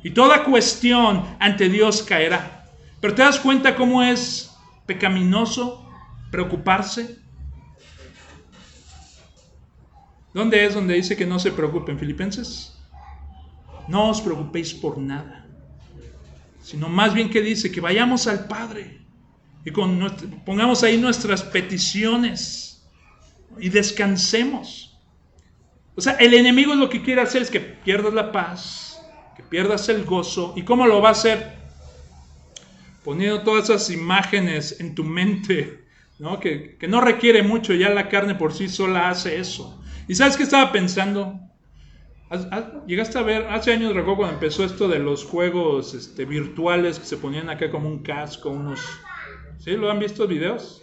Y toda cuestión ante Dios caerá. Pero ¿te das cuenta cómo es pecaminoso preocuparse? ¿Dónde es donde dice que no se preocupen? ¿Filipenses? No os preocupéis por nada, sino más bien que dice que vayamos al Padre y pongamos ahí nuestras peticiones y descansemos. O sea, el enemigo lo que quiere hacer es que pierdas la paz, que pierdas el gozo. ¿Y cómo lo va a hacer? Poniendo todas esas imágenes en tu mente, ¿no? Que no requiere mucho, ya la carne por sí sola hace eso. ¿Y sabes qué estaba pensando? Llegaste a ver, hace años recuerdo cuando empezó esto de los juegos virtuales que se ponían acá como un casco, unos... ¿Sí? ¿Lo han visto videos?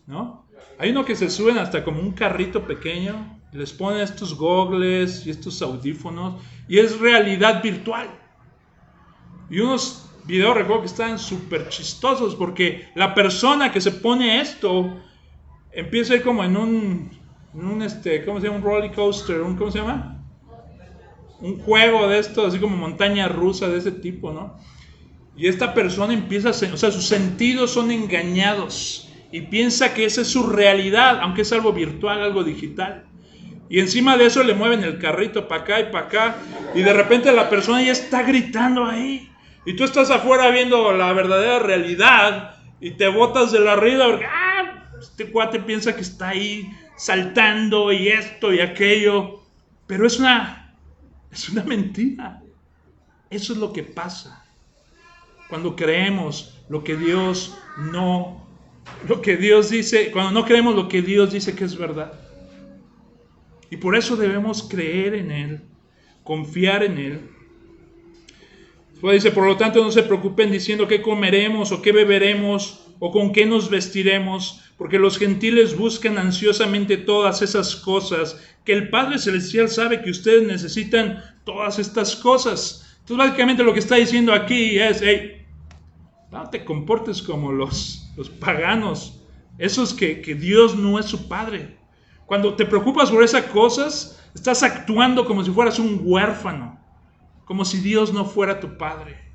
¿No? Hay uno que se suben hasta como un carrito pequeño, les ponen estos gogles y estos audífonos y es realidad virtual. Y unos videos recuerdo que están súper chistosos porque la persona que se pone esto empieza a ir como en un ¿cómo se llama? Un roller coaster, ¿cómo se llama? Un juego de esto, así como montaña rusa de ese tipo, ¿no? Y esta persona empieza o sea, sus sentidos son engañados y piensa que esa es su realidad, aunque es algo virtual, algo digital. Y encima de eso le mueven el carrito para acá y para acá, y de repente la persona ya está gritando ahí. Y tú estás afuera viendo la verdadera realidad y te botas de la risa porque este cuate piensa que está ahí saltando y esto y aquello. Pero es una mentira. Eso es lo que pasa cuando creemos lo que Dios dice, cuando no creemos lo que Dios dice que es verdad. Y por eso debemos creer en Él, confiar en Él. Después dice, por lo tanto no se preocupen diciendo qué comeremos o qué beberemos o con qué nos vestiremos, porque los gentiles buscan ansiosamente todas esas cosas, que el Padre Celestial sabe que ustedes necesitan todas estas cosas. Entonces básicamente lo que está diciendo aquí es, hey, no te comportes como los paganos, esos que Dios no es su Padre. Cuando te preocupas por esas cosas, estás actuando como si fueras un huérfano, como si Dios no fuera tu Padre,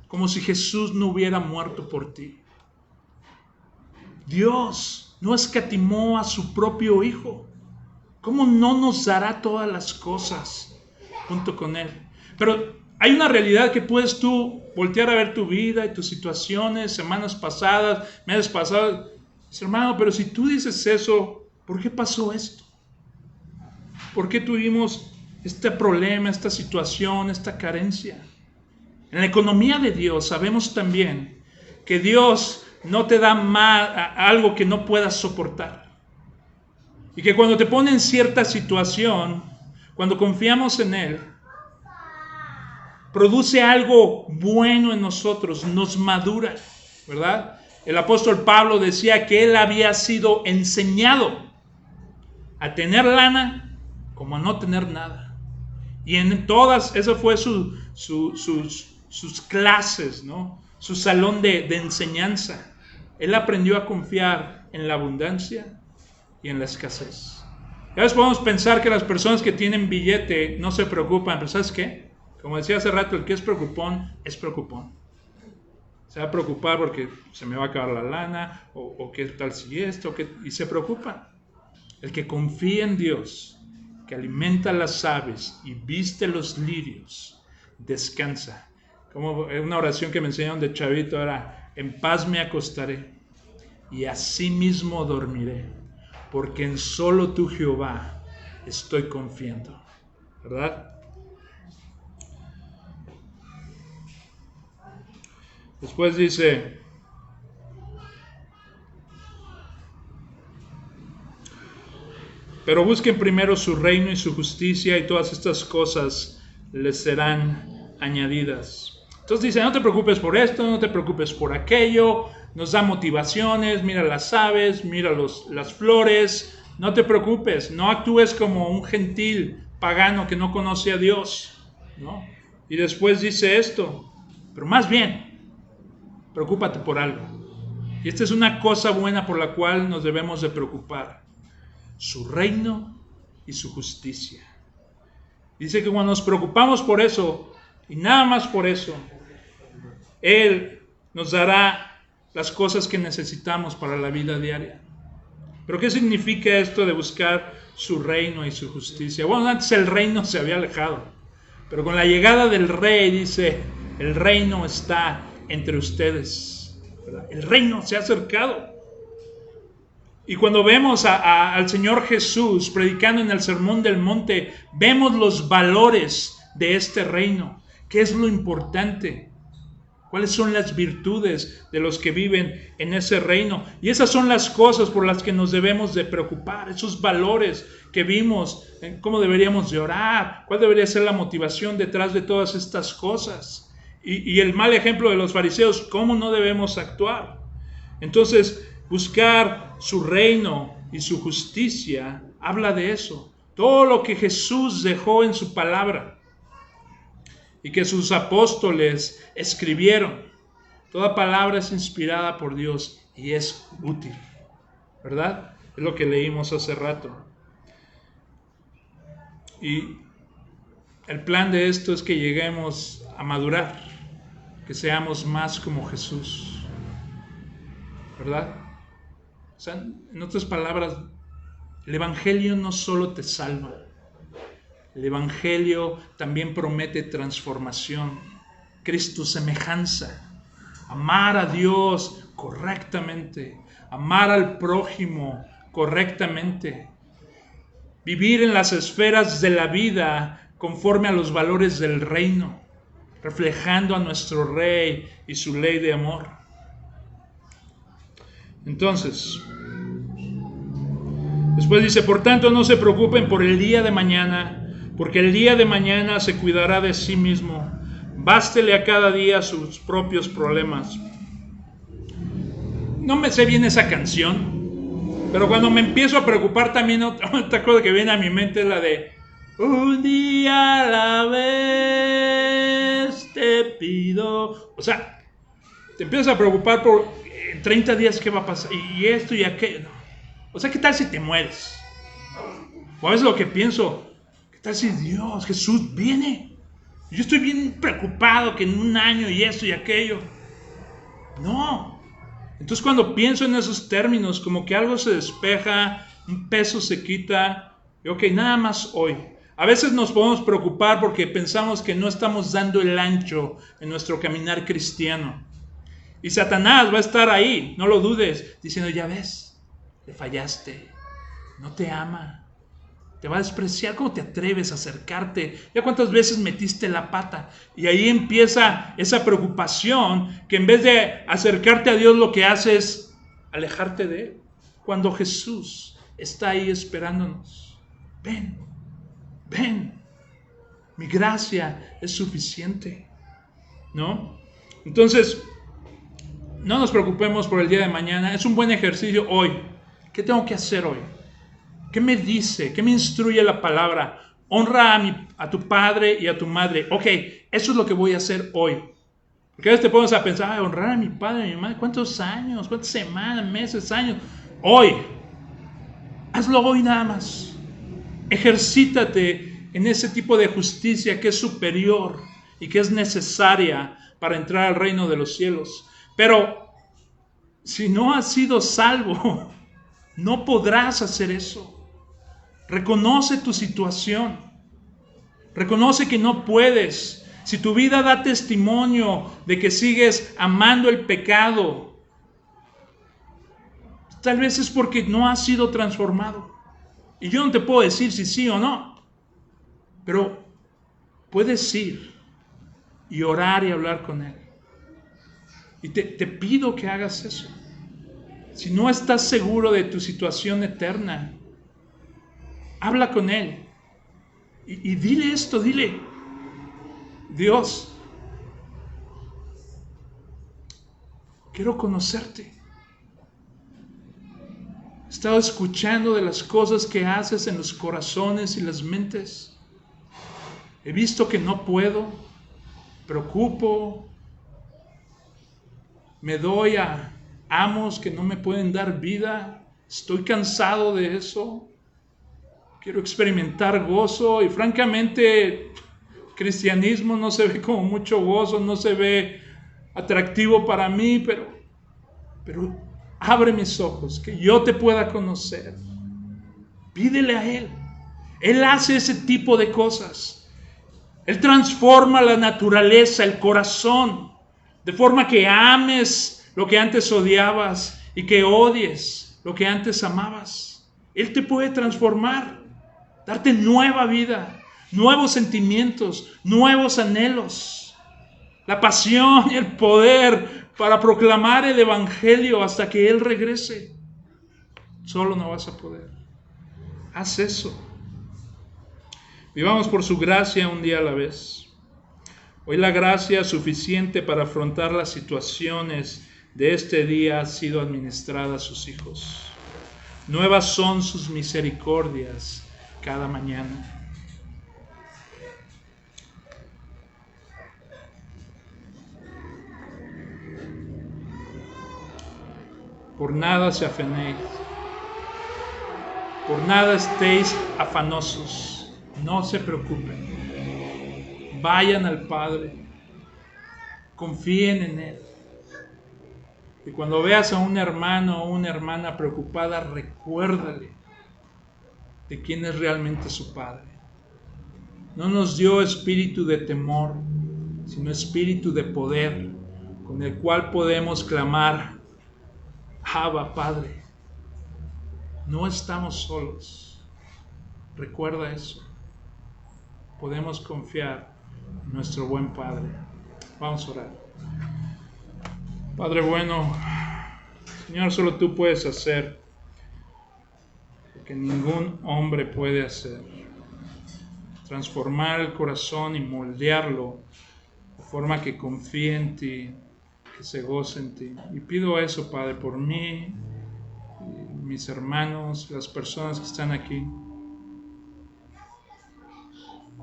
como si Jesús no hubiera muerto por ti. Dios no escatimó a su propio Hijo. ¿Cómo no nos dará todas las cosas junto con Él? Pero Hay una realidad que puedes tú voltear a ver tu vida y tus situaciones, semanas pasadas, meses pasados. Dice, hermano, pero si tú dices eso, ¿por qué pasó esto? ¿Por qué tuvimos este problema, esta situación, esta carencia? En la economía de Dios sabemos también que Dios no te da algo que no puedas soportar. Y que cuando te pone en cierta situación, cuando confiamos en Él, produce algo bueno en nosotros, nos madura, ¿verdad? El apóstol Pablo decía que él había sido enseñado a tener lana como a no tener nada. Y en todas, eso fue sus clases, ¿no? Su salón de enseñanza. Él aprendió a confiar en la abundancia y en la escasez. A veces podemos pensar que las personas que tienen billete no se preocupan, pero ¿sabes qué? Como decía hace rato, el que es preocupón, es preocupón. Se va a preocupar porque se me va a acabar la lana, o qué tal si esto, y se preocupan. El que confía en Dios, que alimenta las aves y viste los lirios, descansa. Como una oración que me enseñaron de chavito era, en paz me acostaré y así mismo dormiré, porque en solo tú, Jehová, estoy confiando. ¿Verdad? Después dice, pero busquen primero su reino y su justicia y todas estas cosas les serán añadidas. Entonces dice, no te preocupes por esto, no te preocupes por aquello, nos da motivaciones, mira las aves, mira las flores, no te preocupes, no actúes como un gentil pagano que no conoce a Dios, ¿no? Y después dice esto, pero más bien, preocúpate por algo. Y esta es una cosa buena por la cual nos debemos de preocupar. Su reino y su justicia. Dice que cuando nos preocupamos por eso, y nada más por eso, Él nos dará las cosas que necesitamos para la vida diaria. ¿Pero qué significa esto de buscar su reino y su justicia? Bueno, antes el reino se había alejado, pero con la llegada del rey, dice, el reino está entre ustedes, ¿verdad? El reino se ha acercado. Y cuando vemos al Señor Jesús predicando en el Sermón del Monte, vemos los valores de este reino. ¿Qué es lo importante? ¿Cuáles son las virtudes de los que viven en ese reino? Y esas son las cosas por las que nos debemos de preocupar, esos valores que vimos, cómo deberíamos de orar, cuál debería ser la motivación detrás de todas estas cosas. Y el mal ejemplo de los fariseos, cómo no debemos actuar. Entonces, buscar su reino y su justicia habla de eso. Todo lo que Jesús dejó en su palabra y que sus apóstoles escribieron. Toda palabra es inspirada por Dios y es útil, ¿verdad? Es lo que leímos hace rato. Y el plan de esto es que lleguemos a madurar, que seamos más como Jesús, ¿verdad? O sea, en otras palabras, el Evangelio no solo te salva, el Evangelio también promete transformación, Cristo semejanza, amar a Dios correctamente, amar al prójimo correctamente, vivir en las esferas de la vida conforme a los valores del reino, reflejando a nuestro Rey y su ley de amor. Entonces, después dice, por tanto no se preocupen por el día de mañana, porque el día de mañana se cuidará de sí mismo. Bástele a cada día sus propios problemas. No me sé bien esa canción, pero cuando me empiezo a preocupar también otra cosa que viene a mi mente es la de un día a la vez te pido. O sea, te empiezas a preocupar por 30 días qué va a pasar y esto y aquello. O sea, ¿qué tal si te mueres? O a veces lo que pienso, ¿qué tal si Dios, Jesús viene? Yo estoy bien preocupado que en un año y esto y aquello. No. Entonces cuando pienso en esos términos, como que algo se despeja, un peso se quita. Y ok, nada más hoy. A veces nos podemos preocupar porque pensamos que no estamos dando el ancho en nuestro caminar cristiano. Y Satanás va a estar ahí, no lo dudes, diciendo, ya ves, le fallaste, no te ama, te va a despreciar, ¿cómo te atreves a acercarte? ¿Ya cuántas veces metiste la pata? Y ahí empieza esa preocupación que en vez de acercarte a Dios lo que hace es alejarte de Él. Cuando Jesús está ahí esperándonos. Ven, ven, mi gracia es suficiente, ¿no? Entonces, no nos preocupemos por el día de mañana. Es un buen ejercicio hoy. ¿Qué tengo que hacer hoy? ¿Qué me dice? ¿Qué me instruye la palabra? Honra a tu padre y a tu madre. Ok, eso es lo que voy a hacer hoy. Porque a veces te pones a pensar, honrar a mi padre y a mi madre. ¿Cuántos años? ¿Cuántas semanas? ¿Meses? ¿Años? Hoy. Hazlo hoy nada más. Ejercítate en ese tipo de justicia que es superior y que es necesaria para entrar al reino de los cielos. Pero si no has sido salvo, no podrás hacer eso. Reconoce tu situación. Reconoce que no puedes. Si tu vida da testimonio de que sigues amando el pecado, tal vez es porque no has sido transformado. Y yo no te puedo decir si sí o no. Pero puedes ir y orar y hablar con Él. Y te pido que hagas eso. Si no estás seguro de tu situación eterna, habla con Él. Y dile esto, dile, Dios, quiero conocerte. He estado escuchando de las cosas que haces en los corazones y las mentes. He visto que no puedo, preocupo, me doy a amos que no me pueden dar vida. Estoy cansado de eso. Quiero experimentar gozo y francamente, cristianismo no se ve como mucho gozo, no se ve atractivo para mí, pero abre mis ojos, que yo te pueda conocer. Pídele a Él. Él hace ese tipo de cosas. Él transforma la naturaleza, el corazón, de forma que ames lo que antes odiabas y que odies lo que antes amabas. Él te puede transformar, darte nueva vida, nuevos sentimientos, nuevos anhelos, la pasión y el poder para proclamar el evangelio hasta que Él regrese. Solo no vas a poder. Haz eso. Vivamos por su gracia un día a la vez. Hoy la gracia suficiente para afrontar las situaciones de este día ha sido administrada a sus hijos. Nuevas son sus misericordias cada mañana. Por nada se afanéis, por nada estéis afanosos, no se preocupen. Vayan al Padre, confíen en Él. Y cuando veas a un hermano o una hermana preocupada, recuérdale de quién es realmente su Padre. No nos dio espíritu de temor, sino espíritu de poder, con el cual podemos clamar, Abba, Padre. No estamos solos. Recuerda eso. Podemos confiar en nuestro buen Padre. Vamos a orar. Padre bueno, Señor, solo tú puedes hacer lo que ningún hombre puede hacer. Transformar el corazón y moldearlo de forma que confíe en ti, que se goce en ti. Y pido eso, Padre, por mí, mis hermanos, las personas que están aquí.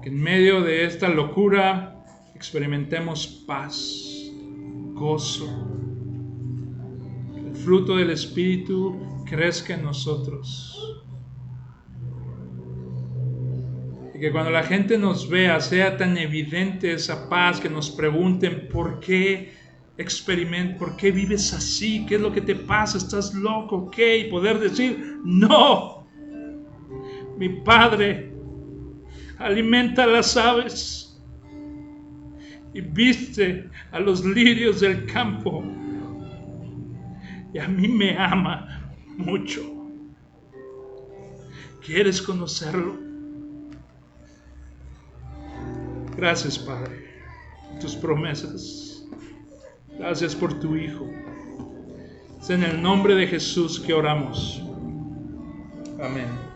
Que en medio de esta locura experimentemos paz, gozo. Que el fruto del Espíritu crezca en nosotros. Y que cuando la gente nos vea sea tan evidente esa paz que nos pregunten ¿por qué vives así? ¿Qué es lo que te pasa? ¿Estás loco? ¿Qué? Y poder decir, no, mi Padre alimenta a las aves y viste a los lirios del campo. Y a mí me ama mucho. ¿Quieres conocerlo? Gracias, Padre, por tus promesas. Gracias por tu Hijo. Es en el nombre de Jesús que oramos. Amén.